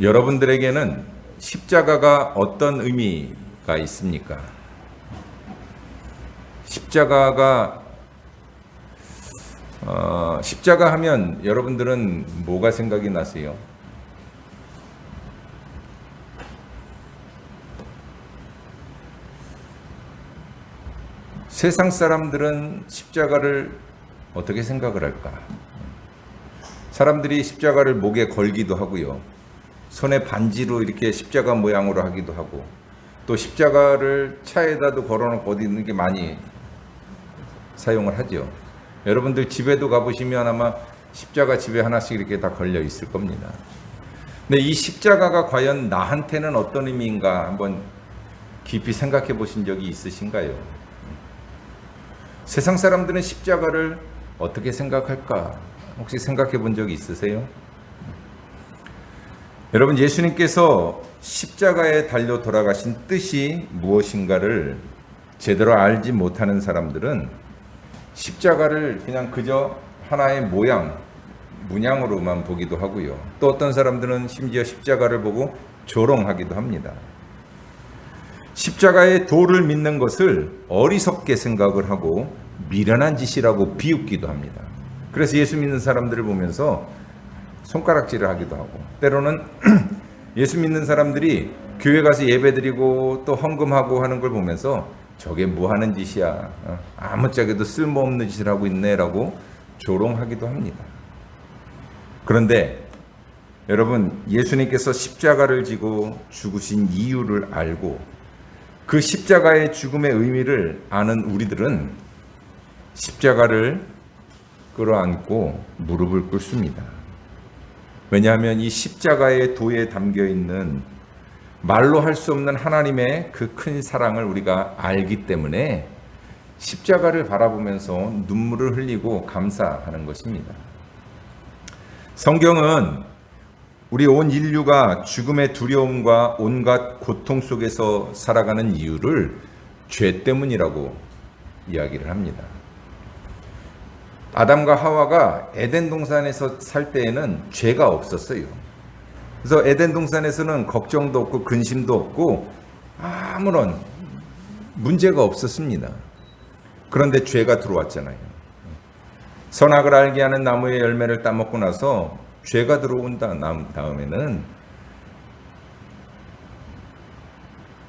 여러분들에게는 십자가가 어떤 의미가 있습니까? 십자가 하면 여러분들은 뭐가 생각이 나세요? 세상 사람들은 십자가를 어떻게 생각을 할까? 사람들이 십자가를 목에 걸기도 하고요. 손에 반지로 이렇게 십자가 모양으로 하기도 하고, 또 십자가를 차에다도 걸어놓고 어디 있는 게 많이 사용을 하죠. 여러분들 집에도 가보시면 아마 십자가 집에 하나씩 이렇게 다 걸려 있을 겁니다. 근데 이 십자가가 과연 나한테는 어떤 의미인가 한번 깊이 생각해 보신 적이 있으신가요? 세상 사람들은 십자가를 어떻게 생각할까? 혹시 생각해 본 적이 있으세요? 여러분, 예수님께서 십자가에 달려 돌아가신 뜻이 무엇인가를 제대로 알지 못하는 사람들은 십자가를 그냥 그저 하나의 문양으로만 보기도 하고요. 또 어떤 사람들은 심지어 십자가를 보고 조롱하기도 합니다. 십자가의 도를 믿는 것을 어리석게 생각을 하고 미련한 짓이라고 비웃기도 합니다. 그래서 예수 믿는 사람들을 보면서 손가락질을 하기도 하고, 때로는 예수 믿는 사람들이 교회 가서 예배드리고 또 헌금하고 하는 걸 보면서 저게 뭐 하는 짓이야, 아무짝에도 쓸모없는 짓을 하고 있네라고 조롱하기도 합니다. 그런데 여러분, 예수님께서 십자가를 지고 죽으신 이유를 알고 그 십자가의 죽음의 의미를 아는 우리들은 십자가를 끌어안고 무릎을 꿇습니다. 왜냐하면 이 십자가의 도에 담겨 있는 말로 할 수 없는 하나님의 그 큰 사랑을 우리가 알기 때문에 십자가를 바라보면서 눈물을 흘리고 감사하는 것입니다. 성경은 우리 온 인류가 죽음의 두려움과 온갖 고통 속에서 살아가는 이유를 죄 때문이라고 이야기를 합니다. 아담과 하와가 에덴 동산에서 살 때에는 죄가 없었어요. 그래서 에덴 동산에서는 걱정도 없고 근심도 없고 아무런 문제가 없었습니다. 그런데 죄가 들어왔잖아요. 선악을 알게 하는 나무의 열매를 따먹고 나서 죄가 들어온 다음에는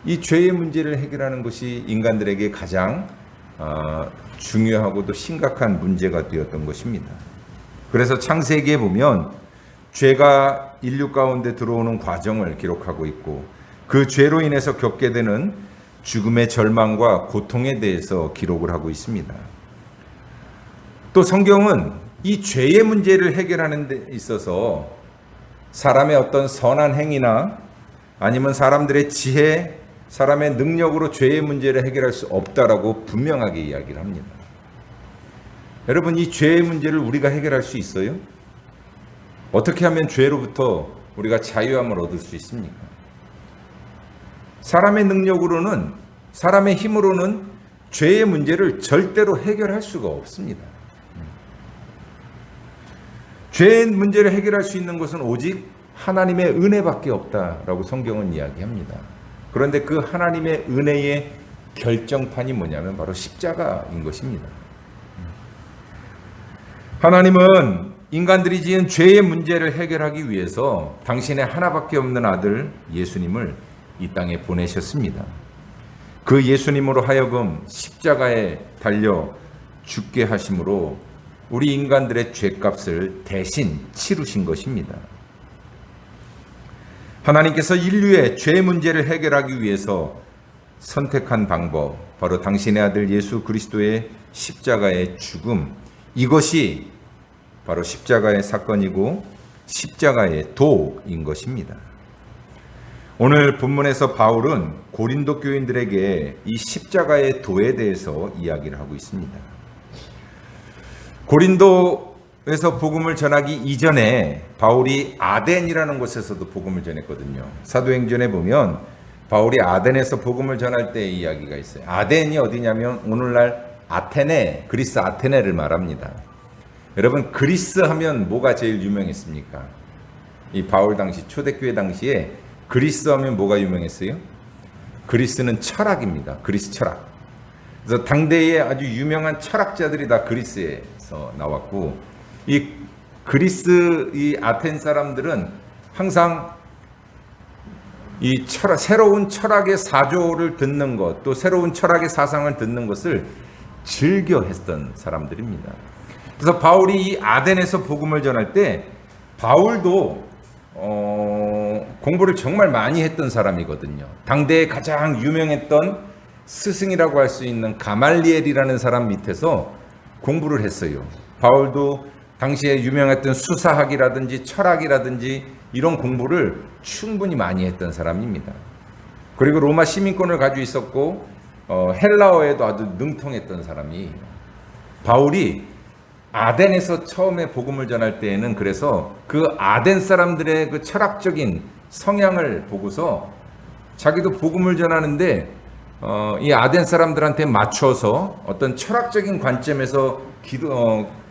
이 죄의 문제를 해결하는 것이 인간들에게 가장 중요하고도 심각한 문제가 되었던 것입니다. 그래서 창세기에 보면 죄가 인류 가운데 들어오는 과정을 기록하고 있고, 그 죄로 인해서 겪게 되는 죽음의 절망과 고통에 대해서 기록을 하고 있습니다. 또 성경은 이 죄의 문제를 해결하는 데 있어서 사람의 어떤 선한 행위나 아니면 사람들의 지혜, 사람의 능력으로 죄의 문제를 해결할 수 없다라고 분명하게 이야기를 합니다. 여러분, 이 죄의 문제를 우리가 해결할 수 있어요? 어떻게 하면 죄로부터 우리가 자유함을 얻을 수 있습니까? 사람의 능력으로는, 사람의 힘으로는 죄의 문제를 절대로 해결할 수가 없습니다. 죄의 문제를 해결할 수 있는 것은 오직 하나님의 은혜밖에 없다라고 성경은 이야기합니다. 그런데 그 하나님의 은혜의 결정판이 뭐냐면 바로 십자가인 것입니다. 하나님은 인간들이 지은 죄의 문제를 해결하기 위해서 당신의 하나밖에 없는 아들 예수님을 이 땅에 보내셨습니다. 그 예수님으로 하여금 십자가에 달려 죽게 하심으로 우리 인간들의 죄값을 대신 치르신 것입니다. 하나님께서 인류의 죄 문제를 해결하기 위해서 선택한 방법, 바로 당신의 아들 예수 그리스도의 십자가의 죽음, 이것이 바로 십자가의 사건이고 십자가의 도인 것입니다. 오늘 본문에서 바울은 고린도 교인들에게 이 십자가의 도에 대해서 이야기를 하고 있습니다. 고린도에서 복음을 전하기 이전에 바울이 아덴이라는 곳에서도 복음을 전했거든요. 사도행전에 보면 바울이 아덴에서 복음을 전할 때의 이야기가 있어요. 아덴이 어디냐면 오늘날 아테네, 그리스 아테네를 말합니다. 여러분, 그리스 하면 뭐가 제일 유명했습니까? 이 바울 당시 초대교회 당시에 그리스 하면 뭐가 유명했어요? 그리스는 철학입니다. 그리스 철학. 그래서 당대의 아주 유명한 철학자들이 다 그리스에서 나왔고, 이 그리스 이 아텐 사람들은 항상 이 새로운 철학의 사조를 듣는 것, 또 새로운 철학의 사상을 듣는 것을 즐겨 했던 사람들입니다. 그래서 바울이 이 아덴에서 복음을 전할 때 바울도 공부를 정말 많이 했던 사람이거든요. 당대에 가장 유명했던 스승이라고 할 수 있는 가말리엘이라는 사람 밑에서 공부를 했어요. 바울도 당시에 유명했던 수사학이라든지 철학이라든지 이런 공부를 충분히 많이 했던 사람입니다. 그리고 로마 시민권을 가지고 있었고 헬라어에도 아주 능통했던 사람이, 바울이 아덴에서 처음에 복음을 전할 때에는 그래서 그 아덴 사람들의 그 철학적인 성향을 보고서 자기도 복음을 전하는데 이 아덴 사람들한테 맞춰서 어떤 철학적인 관점에서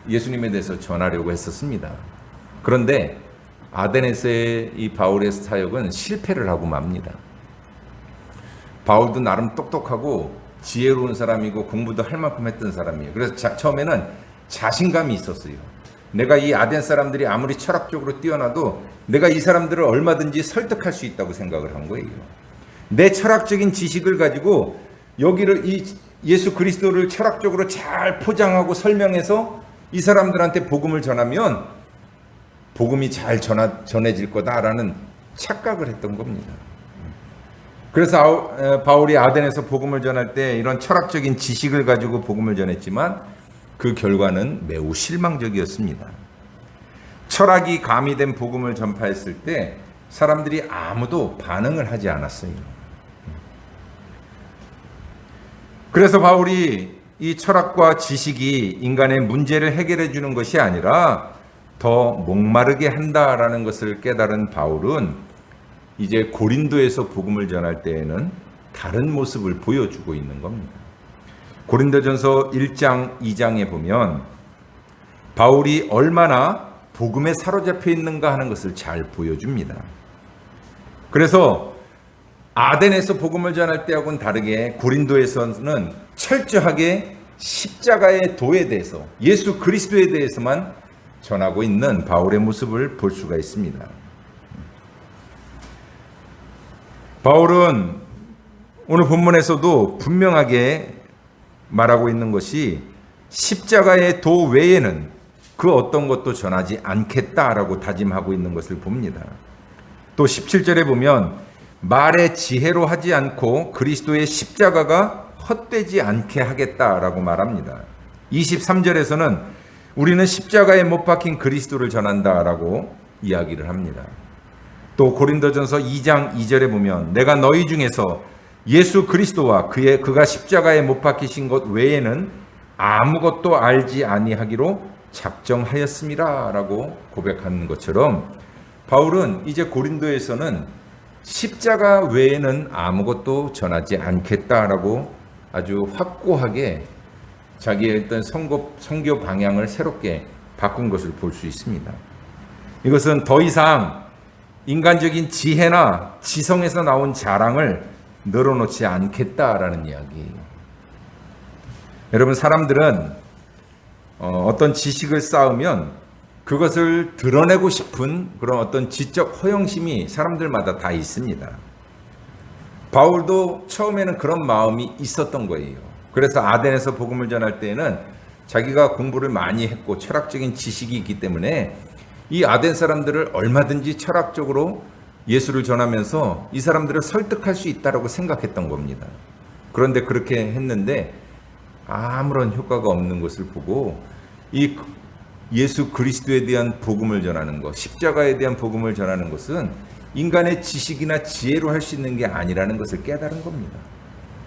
예수님에 대해서 전하려고 했었습니다. 그런데 아덴에서의 이 바울의 사역은 실패를 하고 맙니다. 바울도 나름 똑똑하고 지혜로운 사람이고 공부도 할 만큼 했던 사람이에요. 그래서 처음에는 자신감이 있었어요. 내가 이 아덴 사람들이 아무리 철학적으로 뛰어나도 내가 이 사람들을 얼마든지 설득할 수 있다고 생각을 한 거예요. 내 철학적인 지식을 가지고 여기를 이 예수 그리스도를 철학적으로 잘 포장하고 설명해서 이 사람들한테 복음을 전하면 복음이 잘 전해질 거다라는 착각을 했던 겁니다. 그래서 바울이 아덴에서 복음을 전할 때 이런 철학적인 지식을 가지고 복음을 전했지만 그 결과는 매우 실망적이었습니다. 철학이 가미된 복음을 전파했을 때 사람들이 아무도 반응을 하지 않았어요. 그래서 바울이 이 철학과 지식이 인간의 문제를 해결해 주는 것이 아니라 더 목마르게 한다라는 것을 깨달은 바울은 이제 고린도에서 복음을 전할 때에는 다른 모습을 보여주고 있는 겁니다. 고린도전서 1장, 2장에 보면 바울이 얼마나 복음에 사로잡혀 있는가 하는 것을 잘 보여줍니다. 그래서 아덴에서 복음을 전할 때하고는 다르게 고린도에서는 철저하게 십자가의 도에 대해서, 예수 그리스도에 대해서만 전하고 있는 바울의 모습을 볼 수가 있습니다. 바울은 오늘 본문에서도 분명하게 말하고 있는 것이 십자가의 도 외에는 그 어떤 것도 전하지 않겠다라고 다짐하고 있는 것을 봅니다. 또 17절에 보면 말의 지혜로 하지 않고 그리스도의 십자가가 헛되지 않게 하겠다라고 말합니다. 23절에서는 우리는 십자가에 못 박힌 그리스도를 전한다라고 이야기를 합니다. 또 고린도전서 2장 2절에 보면 내가 너희 중에서 예수 그리스도와 그가 십자가에 못 박히신 것 외에는 아무것도 알지 아니하기로 작정하였음이라라고 고백하는 것처럼 바울은 이제 고린도에서는 십자가 외에는 아무것도 전하지 않겠다라고 아주 확고하게 자기의 어떤 선교 방향을 새롭게 바꾼 것을 볼 수 있습니다. 이것은 더 이상 인간적인 지혜나 지성에서 나온 자랑을 늘어놓지 않겠다라는 이야기예요. 여러분, 사람들은 어떤 지식을 쌓으면 그것을 드러내고 싶은 그런 어떤 지적 허영심이 사람들마다 다 있습니다. 바울도 처음에는 그런 마음이 있었던 거예요. 그래서 아덴에서 복음을 전할 때에는 자기가 공부를 많이 했고 철학적인 지식이 있기 때문에 이 아덴 사람들을 얼마든지 철학적으로 예수를 전하면서 이 사람들을 설득할 수 있다고 생각했던 겁니다. 그런데 그렇게 했는데 아무런 효과가 없는 것을 보고 이 예수 그리스도에 대한 복음을 전하는 것, 십자가에 대한 복음을 전하는 것은 인간의 지식이나 지혜로 할 수 있는 게 아니라는 것을 깨달은 겁니다.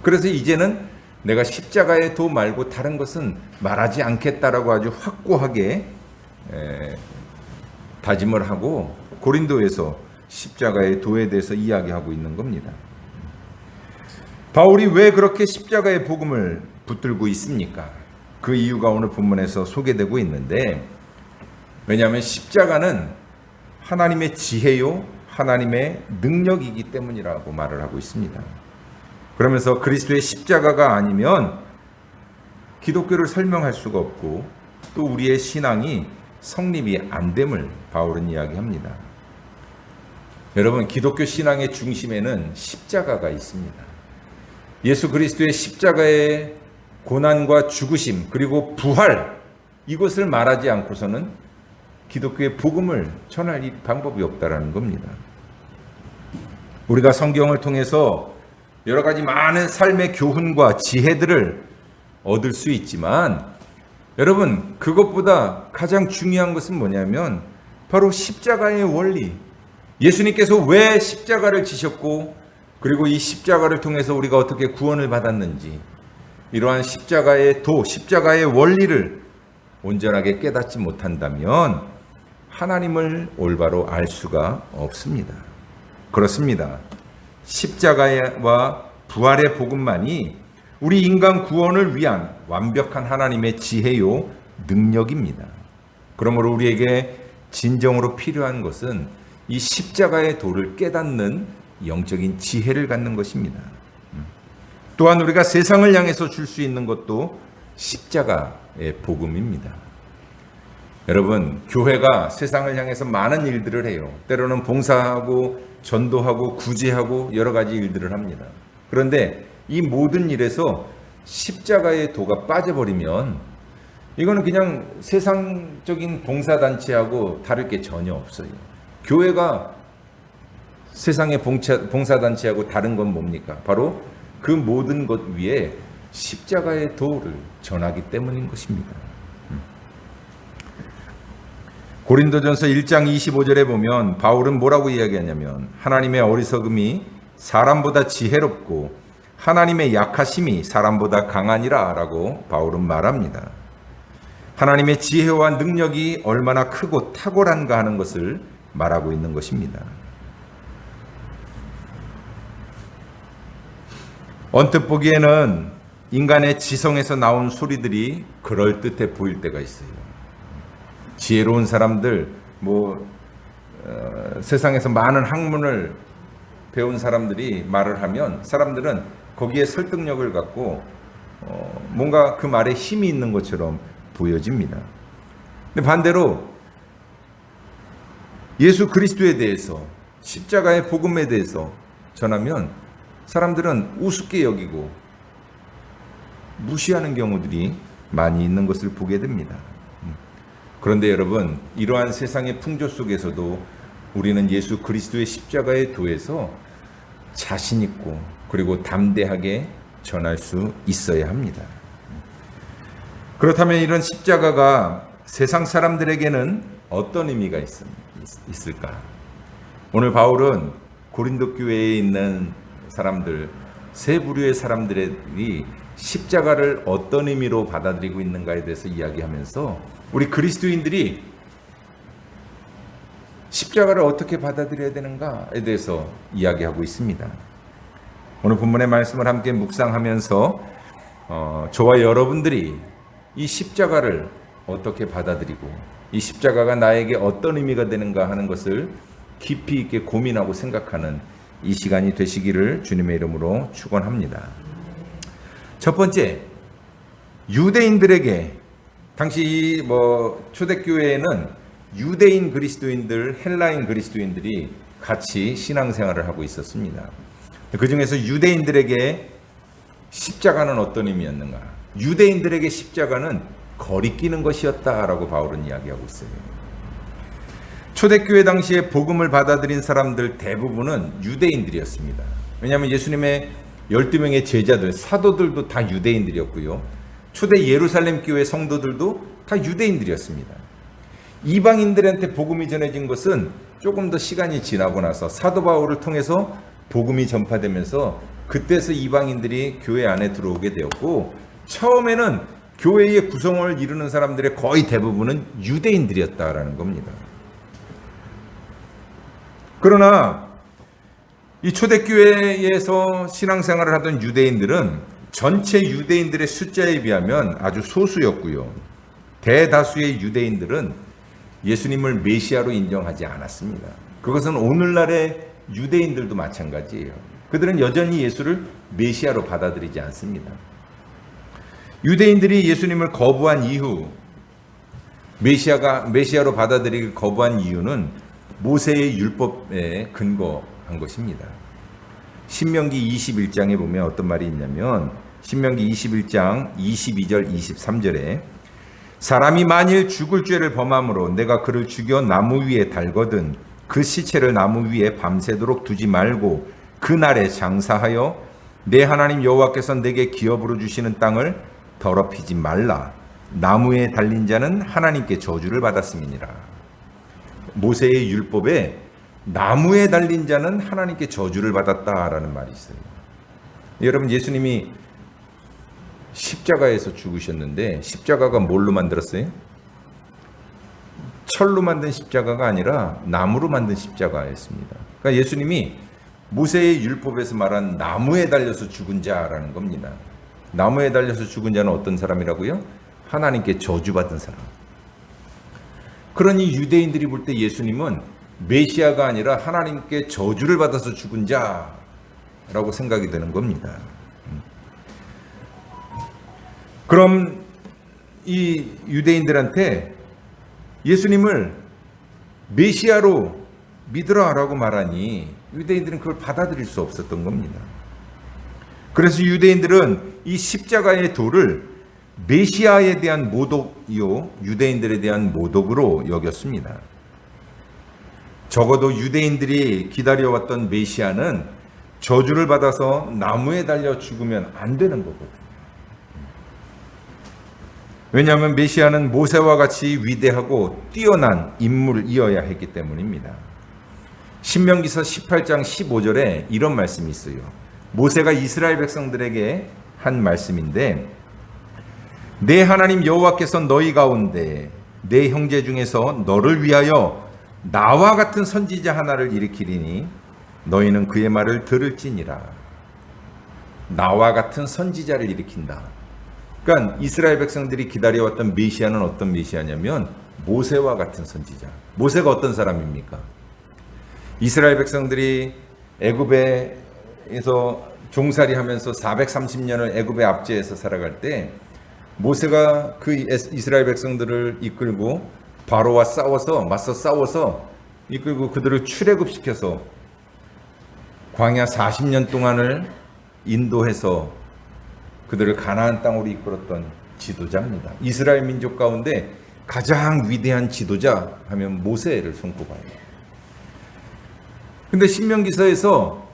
그래서 이제는 내가 십자가의 도 말고 다른 것은 말하지 않겠다라고 아주 확고하게 다짐을 하고 고린도에서 십자가의 도에 대해서 이야기하고 있는 겁니다. 바울이 왜 그렇게 십자가의 복음을 붙들고 있습니까? 그 이유가 오늘 본문에서 소개되고 있는데, 왜냐하면 십자가는 하나님의 지혜요, 하나님의 능력이기 때문이라고 말을 하고 있습니다. 그러면서 그리스도의 십자가가 아니면 기독교를 설명할 수가 없고 또 우리의 신앙이 성립이 안 됨을 바울은 이야기합니다. 여러분, 기독교 신앙의 중심에는 십자가가 있습니다. 예수 그리스도의 십자가의 고난과 죽으심 그리고 부활, 이것을 말하지 않고서는 기독교의 복음을 전할 방법이 없다라는 겁니다. 우리가 성경을 통해서 여러 가지 많은 삶의 교훈과 지혜들을 얻을 수 있지만 여러분, 그것보다 가장 중요한 것은 뭐냐면 바로 십자가의 원리, 예수님께서 왜 십자가를 지셨고 그리고 이 십자가를 통해서 우리가 어떻게 구원을 받았는지, 이러한 십자가의 십자가의 원리를 온전하게 깨닫지 못한다면 하나님을 올바로 알 수가 없습니다. 그렇습니다. 십자가와 부활의 복음만이 우리 인간 구원을 위한 완벽한 하나님의 지혜요, 능력입니다. 그러므로 우리에게 진정으로 필요한 것은 이 십자가의 도를 깨닫는 영적인 지혜를 갖는 것입니다. 또한 우리가 세상을 향해서 줄 수 있는 것도 십자가의 복음입니다. 여러분, 교회가 세상을 향해서 많은 일들을 해요. 때로는 봉사하고 전도하고 구제하고 여러 가지 일들을 합니다. 그런데 이 모든 일에서 십자가의 도가 빠져버리면 이거는 그냥 세상적인 봉사단체하고 다를 게 전혀 없어요. 교회가 세상의 봉사단체하고 다른 건 뭡니까? 바로 그 모든 것 위에 십자가의 도를 전하기 때문인 것입니다. 고린도전서 1장 25절에 보면 바울은 뭐라고 이야기하냐면 하나님의 어리석음이 사람보다 지혜롭고 하나님의 약하심이 사람보다 강하니라 라고 바울은 말합니다. 하나님의 지혜와 능력이 얼마나 크고 탁월한가 하는 것을 말하고 있는 것입니다. 언뜻 보기에는 인간의 지성에서 나온 소리들이 그럴듯해 보일 때가 있어요. 지혜로운 사람들, 세상에서 많은 학문을 배운 사람들이 말을 하면 사람들은 거기에 설득력을 갖고 뭔가 그 말에 힘이 있는 것처럼 보여집니다. 근데 반대로 예수 그리스도에 대해서, 십자가의 복음에 대해서 전하면 사람들은 우습게 여기고 무시하는 경우들이 많이 있는 것을 보게 됩니다. 그런데 여러분, 이러한 세상의 풍조 속에서도 우리는 예수 그리스도의 십자가의 도에서 자신 있고 그리고 담대하게 전할 수 있어야 합니다. 그렇다면 이런 십자가가 세상 사람들에게는 어떤 의미가 있을까? 오늘 바울은 고린도 교회에 있는 사람들, 세 부류의 사람들이 십자가를 어떤 의미로 받아들이고 있는가에 대해서 이야기하면서 우리 그리스도인들이 십자가를 어떻게 받아들여야 되는가에 대해서 이야기하고 있습니다. 오늘 본문의 말씀을 함께 묵상하면서 저와 여러분들이 이 십자가를 어떻게 받아들이고 이 십자가가 나에게 어떤 의미가 되는가 하는 것을 깊이 있게 고민하고 생각하는 이 시간이 되시기를 주님의 이름으로 축원합니다. 첫 번째, 유대인들에게 당시 초대교회에는 유대인 그리스도인들, 헬라인 그리스도인들이 같이 신앙생활을 하고 있었습니다. 그 중에서 유대인들에게 십자가는 어떤 의미였는가? 유대인들에게 십자가는 거리끼는 것이었다라고 바울은 이야기하고 있어요. 초대교회 당시에 복음을 받아들인 사람들 대부분은 유대인들이었습니다. 왜냐하면 예수님의 12명의 제자들, 사도들도 다 유대인들이었고요. 초대 예루살렘 교회 성도들도 다 유대인들이었습니다. 이방인들한테 복음이 전해진 것은 조금 더 시간이 지나고 나서 사도 바울을 통해서 복음이 전파되면서 그때서 이방인들이 교회 안에 들어오게 되었고, 처음에는 교회의 구성원을 이루는 사람들의 거의 대부분은 유대인들이었다라는 겁니다. 그러나 이 초대교회에서 신앙생활을 하던 유대인들은 전체 유대인들의 숫자에 비하면 아주 소수였고요. 대다수의 유대인들은 예수님을 메시아로 인정하지 않았습니다. 그것은 오늘날의 유대인들도 마찬가지예요. 그들은 여전히 예수를 메시아로 받아들이지 않습니다. 유대인들이 예수님을 거부한 이후, 메시아로 받아들이기 거부한 이유는 모세의 율법에 근거한 것입니다. 신명기 21장에 보면 어떤 말이 있냐면, 신명기 21장 22절 23절에 사람이 만일 죽을 죄를 범함으로 내가 그를 죽여 나무 위에 달거든 그 시체를 나무 위에 밤새도록 두지 말고 그날에 장사하여 내 하나님 여호와께서 내게 기업으로 주시는 땅을 더럽히지 말라. 나무에 달린 자는 하나님께 저주를 받았음이니라. 모세의 율법에 나무에 달린 자는 하나님께 저주를 받았다라는 말이 있어요. 여러분, 예수님이 십자가에서 죽으셨는데 십자가가 뭘로 만들었어요? 철로 만든 십자가가 아니라 나무로 만든 십자가였습니다. 그러니까 예수님이 모세의 율법에서 말한 나무에 달려서 죽은 자라는 겁니다. 나무에 달려서 죽은 자는 어떤 사람이라고요? 하나님께 저주받은 사람. 그러니 유대인들이 볼 때 예수님은 메시아가 아니라 하나님께 저주를 받아서 죽은 자라고 생각이 되는 겁니다. 그럼 이 유대인들한테 예수님을 메시아로 믿으라라고 말하니 유대인들은 그걸 받아들일 수 없었던 겁니다. 그래서 유대인들은 이 십자가의 돌을 메시아에 대한 모독이요, 유대인들에 대한 모독으로 여겼습니다. 적어도 유대인들이 기다려왔던 메시아는 저주를 받아서 나무에 달려 죽으면 안 되는 거거든요. 왜냐하면 메시아는 모세와 같이 위대하고 뛰어난 인물이어야 했기 때문입니다. 신명기서 18장 15절에 이런 말씀이 있어요. 모세가 이스라엘 백성들에게 한 말씀인데, 내 하나님 여호와께서 너희 가운데 내 형제 중에서 너를 위하여 나와 같은 선지자 하나를 일으키리니 너희는 그의 말을 들을지니라. 나와 같은 선지자를 일으킨다. 그러니까 이스라엘 백성들이 기다려왔던 메시아는 어떤 메시아냐면 모세와 같은 선지자. 모세가 어떤 사람입니까? 이스라엘 백성들이 애굽에서 종살이하면서 430년을 애굽의 압제에서 살아갈 때 모세가 그 이스라엘 백성들을 이끌고 바로와 맞서 싸워서 이끌고 그들을 출애굽시켜서 광야 40년 동안을 인도해서 그들을 가나안 땅으로 이끌었던 지도자입니다. 이스라엘 민족 가운데 가장 위대한 지도자 하면 모세를 손꼽아요. 근데 신명기서에서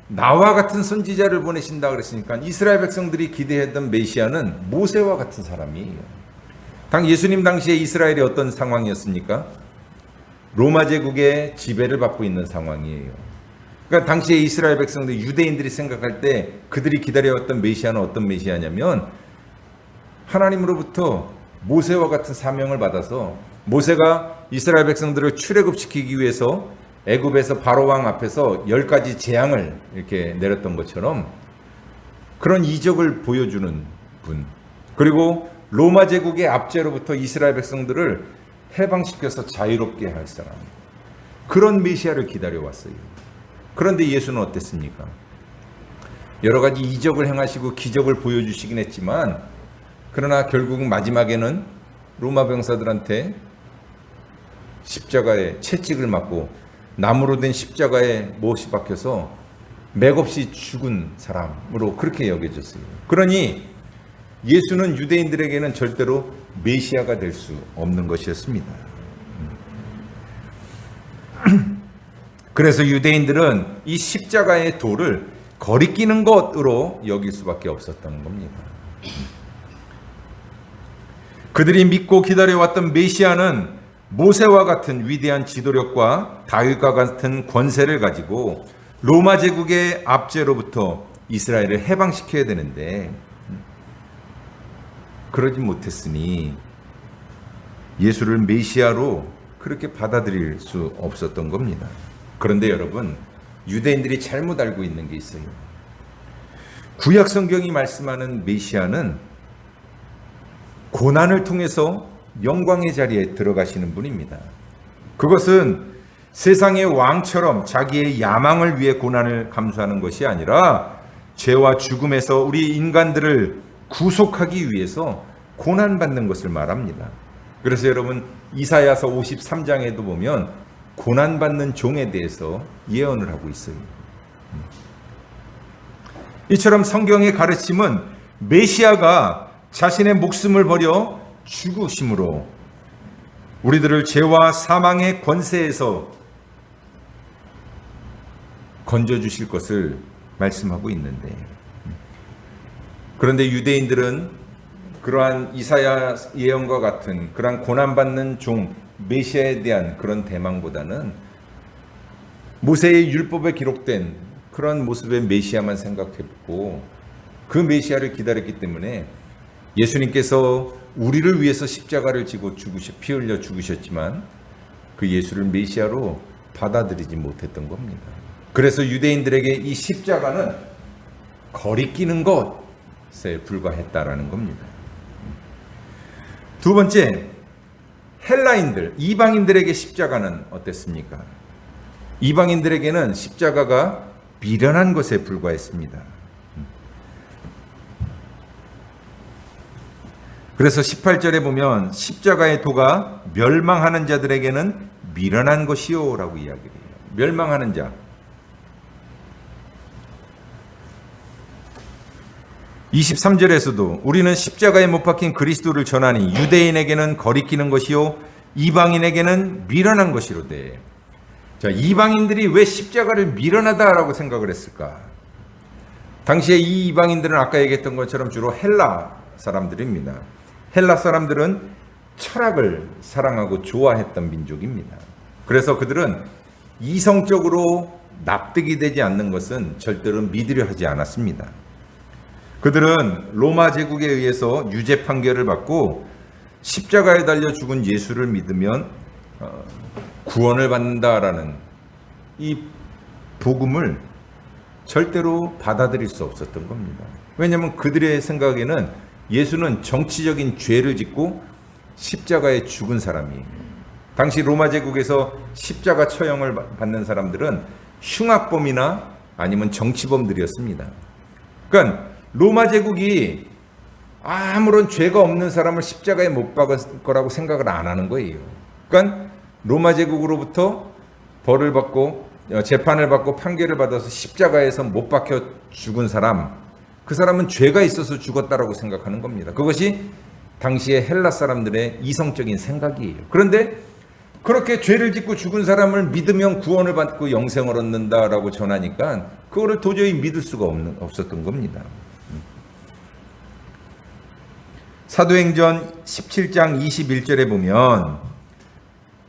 나와 같은 선지자를 보내신다 그랬으니까 이스라엘 백성들이 기대했던 메시아는 모세와 같은 사람이에요. 예수님 당시에 이스라엘이 어떤 상황이었습니까? 로마 제국의 지배를 받고 있는 상황이에요. 그러니까 당시에 이스라엘 백성들, 유대인들이 생각할 때 그들이 기다려왔던 메시아는 어떤 메시아냐면 하나님으로부터 모세와 같은 사명을 받아서 모세가 이스라엘 백성들을 출애굽시키기 위해서 애굽에서 바로 왕 앞에서 10가지 재앙을 이렇게 내렸던 것처럼 그런 이적을 보여주는 분, 그리고 로마 제국의 압제로부터 이스라엘 백성들을 해방시켜서 자유롭게 할 사람, 그런 메시아를 기다려왔어요. 그런데 예수는 어땠습니까? 여러 가지 이적을 행하시고 기적을 보여주시긴 했지만 그러나 결국 마지막에는 로마 병사들한테 십자가에 채찍을 맞고 나무로 된 십자가에 못이 박혀서 맥없이 죽은 사람으로 그렇게 여겨졌어요. 그러니 예수는 유대인들에게는 절대로 메시아가 될 수 없는 것이었습니다. 그래서 유대인들은 이 십자가의 돌을 거리끼는 것으로 여길 수밖에 없었던 겁니다. 그들이 믿고 기다려왔던 메시아는 모세와 같은 위대한 지도력과 다윗과 같은 권세를 가지고 로마 제국의 압제로부터 이스라엘을 해방시켜야 되는데 그러지 못했으니 예수를 메시아로 그렇게 받아들일 수 없었던 겁니다. 그런데 여러분, 유대인들이 잘못 알고 있는 게 있어요. 구약 성경이 말씀하는 메시아는 고난을 통해서 영광의 자리에 들어가시는 분입니다. 그것은 세상의 왕처럼 자기의 야망을 위해 고난을 감수하는 것이 아니라 죄와 죽음에서 우리 인간들을 구속하기 위해서 고난받는 것을 말합니다. 그래서 여러분 이사야서 53장에도 보면 고난받는 종에 대해서 예언을 하고 있어요. 이처럼 성경의 가르침은 메시아가 자신의 목숨을 버려 죽으심으로 우리들을 죄와 사망의 권세에서 건져주실 것을 말씀하고 있는데, 그런데 유대인들은 그러한 이사야 예언과 같은 그러한 고난받는 종 메시아에 대한 그런 대망보다는 모세의 율법에 기록된 그런 모습의 메시아만 생각했고, 그 메시아를 기다렸기 때문에 예수님께서 우리를 위해서 십자가를 지고 피 흘려 죽으셨지만 그 예수를 메시아로 받아들이지 못했던 겁니다. 그래서 유대인들에게 이 십자가는 거리끼는 것에 불과했다라는 겁니다. 두 번째, 헬라인들, 이방인들에게 십자가는 어땠습니까? 이방인들에게는 십자가가 미련한 것에 불과했습니다. 그래서 18절에 보면 십자가의 도가 멸망하는 자들에게는 미련한 것이요 라고 이야기를 해요. 멸망하는 자. 23절에서도 우리는 십자가에 못 박힌 그리스도를 전하니 유대인에게는 거리끼는 것이요 이방인에게는 미련한 것이로되. 자, 이방인들이 왜 십자가를 미련하다라고 생각을 했을까? 당시에 이 이방인들은 아까 얘기했던 것처럼 주로 헬라 사람들입니다. 헬라 사람들은 철학을 사랑하고 좋아했던 민족입니다. 그래서 그들은 이성적으로 납득이 되지 않는 것은 절대로 믿으려 하지 않았습니다. 그들은 로마 제국에 의해서 유죄 판결을 받고 십자가에 달려 죽은 예수를 믿으면 구원을 받는다라는 이 복음을 절대로 받아들일 수 없었던 겁니다. 왜냐하면 그들의 생각에는 예수는 정치적인 죄를 짓고 십자가에 죽은 사람이에요. 당시 로마 제국에서 십자가 처형을 받는 사람들은 흉악범이나 아니면 정치범들이었습니다. 그러니까 로마 제국이 아무런 죄가 없는 사람을 십자가에 못 박을 거라고 생각을 안 하는 거예요. 그러니까 로마 제국으로부터 벌을 받고 재판을 받고 판결을 받아서 십자가에서 못 박혀 죽은 사람, 그 사람은 죄가 있어서 죽었다라고 생각하는 겁니다. 그것이 당시의 헬라 사람들의 이성적인 생각이에요. 그런데 그렇게 죄를 짓고 죽은 사람을 믿으면 구원을 받고 영생을 얻는다라고 전하니까 그거를 도저히 믿을 수가 없었던 겁니다. 사도행전 17장 21절에 보면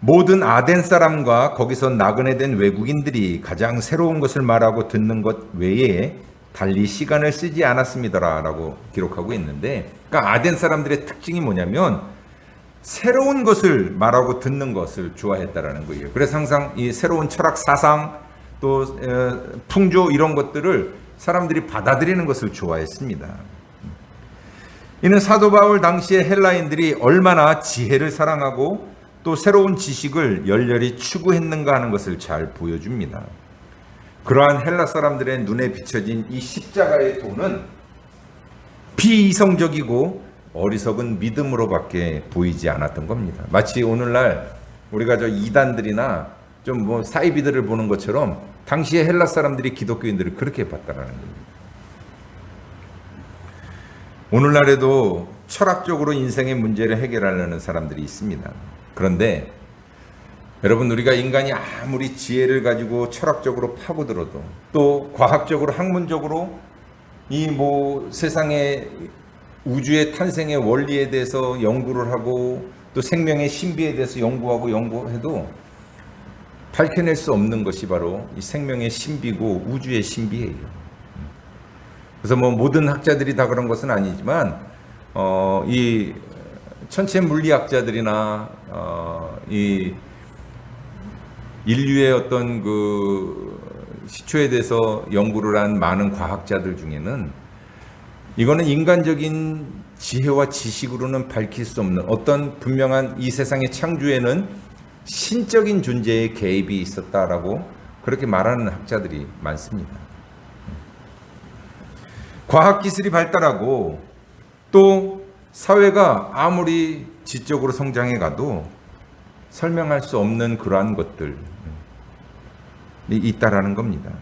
모든 아덴 사람과 거기서 나그네 된 외국인들이 가장 새로운 것을 말하고 듣는 것 외에 달리 시간을 쓰지 않았습니다라고 기록하고 있는데, 그러니까 아덴 사람들의 특징이 뭐냐면 새로운 것을 말하고 듣는 것을 좋아했다라는 거예요. 그래서 항상 이 새로운 철학 사상 또 풍조 이런 것들을 사람들이 받아들이는 것을 좋아했습니다. 이는 사도 바울 당시의 헬라인들이 얼마나 지혜를 사랑하고 또 새로운 지식을 열렬히 추구했는가 하는 것을 잘 보여줍니다. 그러한 헬라 사람들의 눈에 비춰진 이 십자가의 도는 비이성적이고 어리석은 믿음으로밖에 보이지 않았던 겁니다. 마치 오늘날 우리가 저 이단들이나 좀 뭐 사이비들을 보는 것처럼 당시의 헬라 사람들이 기독교인들을 그렇게 봤다라는 겁니다. 오늘날에도 철학적으로 인생의 문제를 해결하려는 사람들이 있습니다. 그런데 여러분, 우리가 인간이 아무리 지혜를 가지고 철학적으로 파고들어도 또 과학적으로 학문적으로 이 뭐 세상의 우주의 탄생의 원리에 대해서 연구를 하고 또 생명의 신비에 대해서 연구해도 밝혀낼 수 없는 것이 바로 이 생명의 신비고 우주의 신비예요. 그래서 뭐 모든 학자들이 다 그런 것은 아니지만 이 천체 물리학자들이나 이 인류의 어떤 그 시초에 대해서 연구를 한 많은 과학자들 중에는 이거는 인간적인 지혜와 지식으로는 밝힐 수 없는 어떤 분명한 이 세상의 창조에는 신적인 존재의 개입이 있었다라고 그렇게 말하는 학자들이 많습니다. 과학기술이 발달하고 또 사회가 아무리 지적으로 성장해 가도 설명할 수 없는 그러한 것들이 있다라는 겁니다.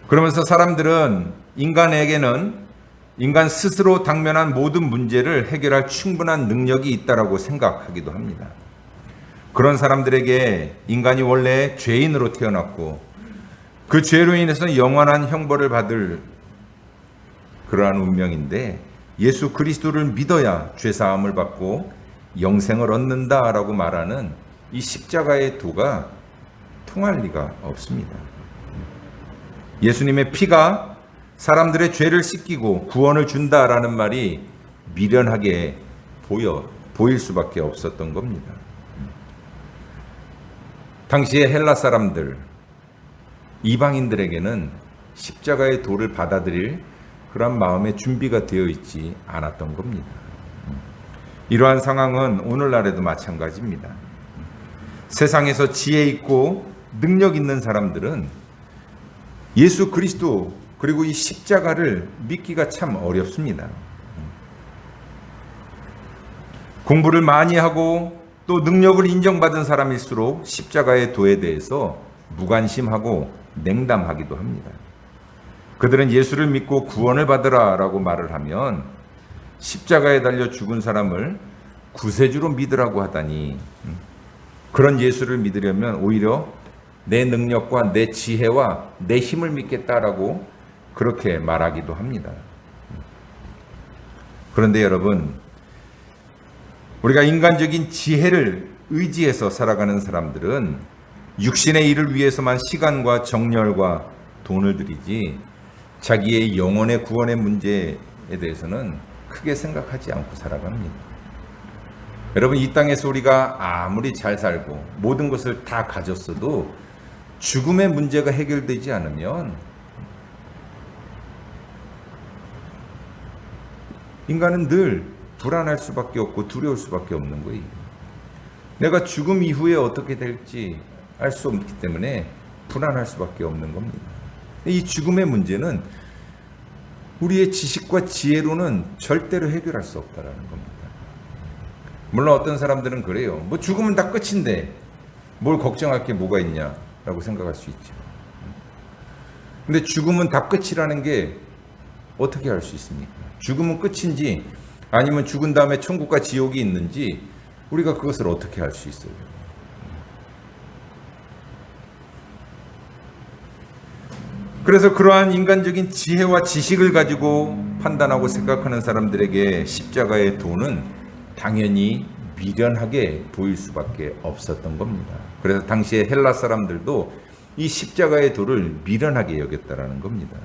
그러면서 사람들은 인간 스스로 당면한 모든 문제를 해결할 충분한 능력이 있다라고 생각하기도 합니다. 그런 사람들에게 인간이 원래 죄인으로 태어났고 그 죄로 인해서 영원한 형벌을 받을 그러한 운명인데 예수 그리스도를 믿어야 죄사함을 받고 영생을 얻는다라고 말하는 이 십자가의 도가 통할 리가 없습니다. 예수님의 피가 사람들의 죄를 씻기고 구원을 준다라는 말이 미련하게 보일 수밖에 없었던 겁니다. 당시의 헬라 사람들, 이방인들에게는 십자가의 도를 받아들일 그런 마음의 준비가 되어 있지 않았던 겁니다. 이러한 상황은 오늘날에도 마찬가지입니다. 세상에서 지혜 있고 능력 있는 사람들은 예수 그리스도 그리고 이 십자가를 믿기가 참 어렵습니다. 공부를 많이 하고 또 능력을 인정받은 사람일수록 십자가의 도에 대해서 무관심하고 냉담하기도 합니다. 그들은 예수를 믿고 구원을 받으라라고 말을 하면 십자가에 달려 죽은 사람을 구세주로 믿으라고 하다니, 그런 예수를 믿으려면 오히려 내 능력과 내 지혜와 내 힘을 믿겠다라고 그렇게 말하기도 합니다. 그런데 여러분, 우리가 인간적인 지혜를 의지해서 살아가는 사람들은 육신의 일을 위해서만 시간과 정열과 돈을 들이지 자기의 영혼의 구원의 문제에 대해서는 크게 생각하지 않고 살아갑니다. 여러분, 이 땅에서 우리가 아무리 잘 살고 모든 것을 다 가졌어도 죽음의 문제가 해결되지 않으면 인간은 늘 불안할 수밖에 없고 두려울 수밖에 없는 거예요. 내가 죽음 이후에 어떻게 될지 알 수 없기 때문에 불안할 수밖에 없는 겁니다. 이 죽음의 문제는 우리의 지식과 지혜로는 절대로 해결할 수 없다는 겁니다. 물론 어떤 사람들은 그래요. 뭐 죽으면 다 끝인데 뭘 걱정할 게 뭐가 있냐라고 생각할 수 있죠. 근데 죽음은 다 끝이라는 게 어떻게 알 수 있습니까? 죽음은 끝인지 아니면 죽은 다음에 천국과 지옥이 있는지 우리가 그것을 어떻게 알 수 있어요? 그래서 그러한 인간적인 지혜와 지식을 가지고 판단하고 생각하는 사람들에게 십자가의 도는 당연히 미련하게 보일 수밖에 없었던 겁니다. 그래서 당시에 헬라 사람들도 이 십자가의 도를 미련하게 여겼다라는 겁니다.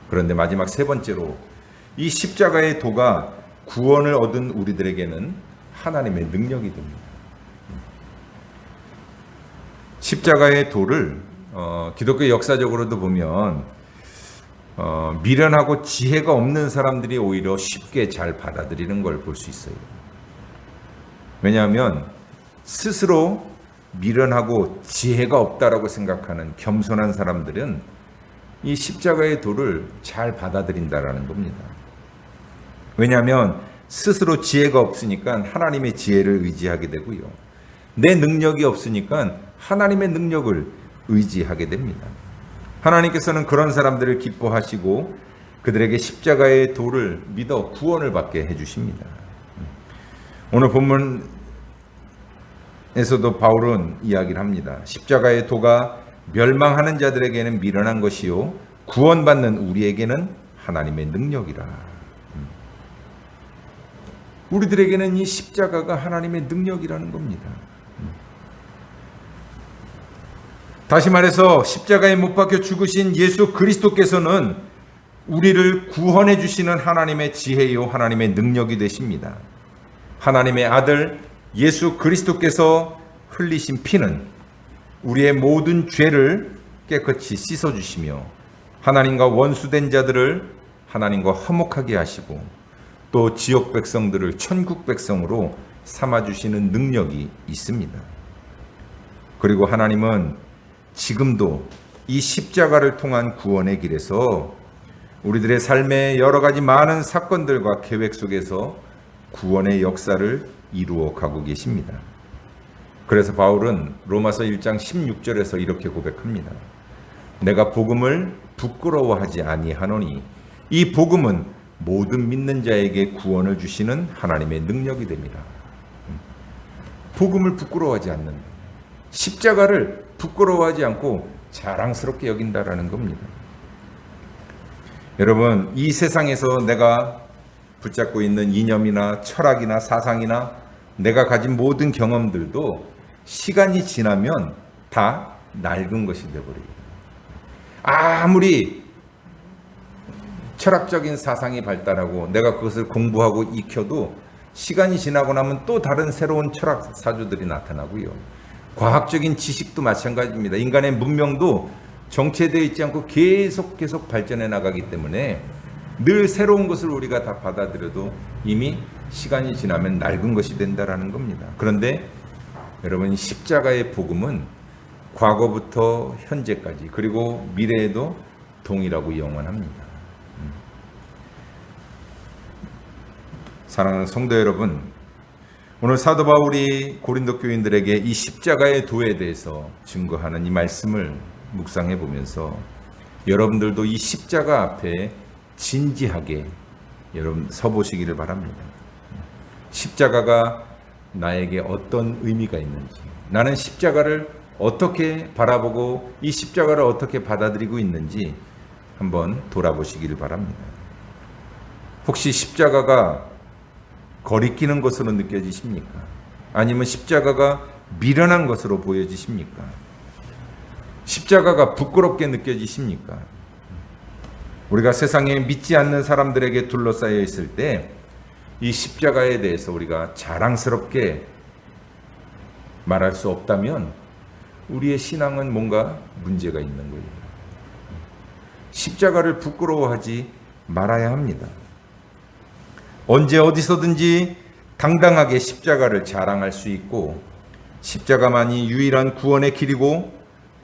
그런데 마지막 세 번째로 이 십자가의 도가 구원을 얻은 우리들에게는 하나님의 능력이 됩니다. 십자가의 도를 기독교 역사적으로도 보면 미련하고 지혜가 없는 사람들이 오히려 쉽게 잘 받아들이는 걸 볼 수 있어요. 왜냐하면 스스로 미련하고 지혜가 없다라고 생각하는 겸손한 사람들은 이 십자가의 도를 잘 받아들인다라는 겁니다. 왜냐하면 스스로 지혜가 없으니까 하나님의 지혜를 의지하게 되고요. 내 능력이 없으니까 하나님의 능력을 의지하게 됩니다. 하나님께서는 그런 사람들을 기뻐하시고 그들에게 십자가의 도를 믿어 구원을 받게 해주십니다. 오늘 본문에서도 바울은 이야기를 합니다. 십자가의 도가 멸망하는 자들에게는 미련한 것이요 구원받는 우리에게는 하나님의 능력이라. 우리들에게는 이 십자가가 하나님의 능력이라는 겁니다. 다시 말해서 십자가에 못 박혀 죽으신 예수 그리스도께서는 우리를 구원해 주시는 하나님의 지혜요 하나님의 능력이 되십니다. 하나님의 아들 예수 그리스도께서 흘리신 피는 우리의 모든 죄를 깨끗이 씻어주시며 하나님과 원수된 자들을 하나님과 화목하게 하시고 또 지역 백성들을 천국 백성으로 삼아주시는 능력이 있습니다. 그리고 하나님은 지금도 이 십자가를 통한 구원의 길에서 우리들의 삶의 여러 가지 많은 사건들과 계획 속에서 구원의 역사를 이루어 가고 계십니다. 그래서 바울은 로마서 1장 16절에서 이렇게 고백합니다. 내가 복음을 부끄러워하지 아니하노니 이 복음은 모든 믿는 자에게 구원을 주시는 하나님의 능력이 됩니다. 복음을 부끄러워하지 않는다. 십자가를 부끄러워하지 않고 자랑스럽게 여긴다라는 겁니다. 여러분, 이 세상에서 내가 붙잡고 있는 이념이나 철학이나 사상이나 내가 가진 모든 경험들도 시간이 지나면 다 낡은 것이 되어버려요. 아무리 철학적인 사상이 발달하고 내가 그것을 공부하고 익혀도 시간이 지나고 나면 또 다른 새로운 철학 사주들이 나타나고요. 과학적인 지식도 마찬가지입니다. 인간의 문명도 정체되어 있지 않고 계속 발전해 나가기 때문에 늘 새로운 것을 우리가 다 받아들여도 이미 시간이 지나면 낡은 것이 된다라는 겁니다. 그런데 여러분, 십자가의 복음은 과거부터 현재까지 그리고 미래에도 동일하고 영원합니다. 사랑하는 성도 여러분, 오늘 사도 바울이 고린도 교인들에게 이 십자가의 도에 대해서 증거하는 이 말씀을 묵상해 보면서 여러분들도 이 십자가 앞에 진지하게 여러분 서보시기를 바랍니다. 십자가가 나에게 어떤 의미가 있는지, 나는 십자가를 어떻게 바라보고 이 십자가를 어떻게 받아들이고 있는지 한번 돌아보시기를 바랍니다. 혹시 십자가가 거리끼는 것으로 느껴지십니까? 아니면 십자가가 미련한 것으로 보여지십니까? 십자가가 부끄럽게 느껴지십니까? 우리가 세상에 믿지 않는 사람들에게 둘러싸여 있을 때 이 십자가에 대해서 우리가 자랑스럽게 말할 수 없다면 우리의 신앙은 뭔가 문제가 있는 거예요. 십자가를 부끄러워하지 말아야 합니다. 언제 어디서든지 당당하게 십자가를 자랑할 수 있고 십자가만이 유일한 구원의 길이고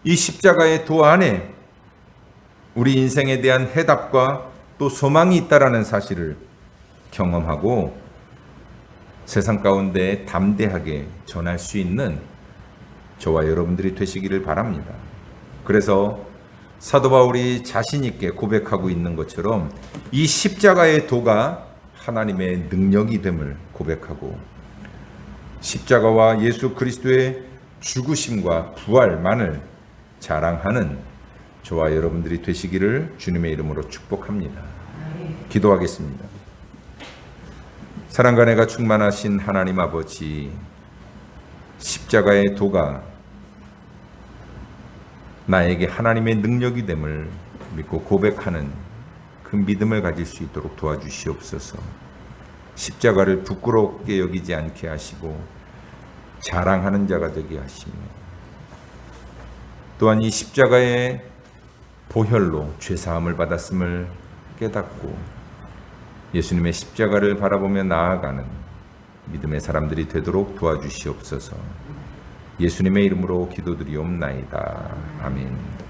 이 십자가의 도 안에 우리 인생에 대한 해답과 또 소망이 있다라는 사실을 경험하고 세상 가운데 담대하게 전할 수 있는 저와 여러분들이 되시기를 바랍니다. 그래서 사도 바울이 자신 있게 고백하고 있는 것처럼 이 십자가의 도가 하나님의 능력이 됨을 고백하고 십자가와 예수 그리스도의 죽으심과 부활만을 자랑하는 저와 여러분들이 되시기를 주님의 이름으로 축복합니다. 기도하겠습니다. 사랑과 은혜가 충만하신 하나님 아버지, 십자가의 도가 나에게 하나님의 능력이 됨을 믿고 고백하는 그 믿음을 가질 수 있도록 도와주시옵소서. 십자가를 부끄럽게 여기지 않게 하시고 자랑하는 자가 되게 하시며 또한 이 십자가의 보혈로 죄사함을 받았음을 깨닫고 예수님의 십자가를 바라보며 나아가는 믿음의 사람들이 되도록 도와주시옵소서. 예수님의 이름으로 기도드리옵나이다. 아멘.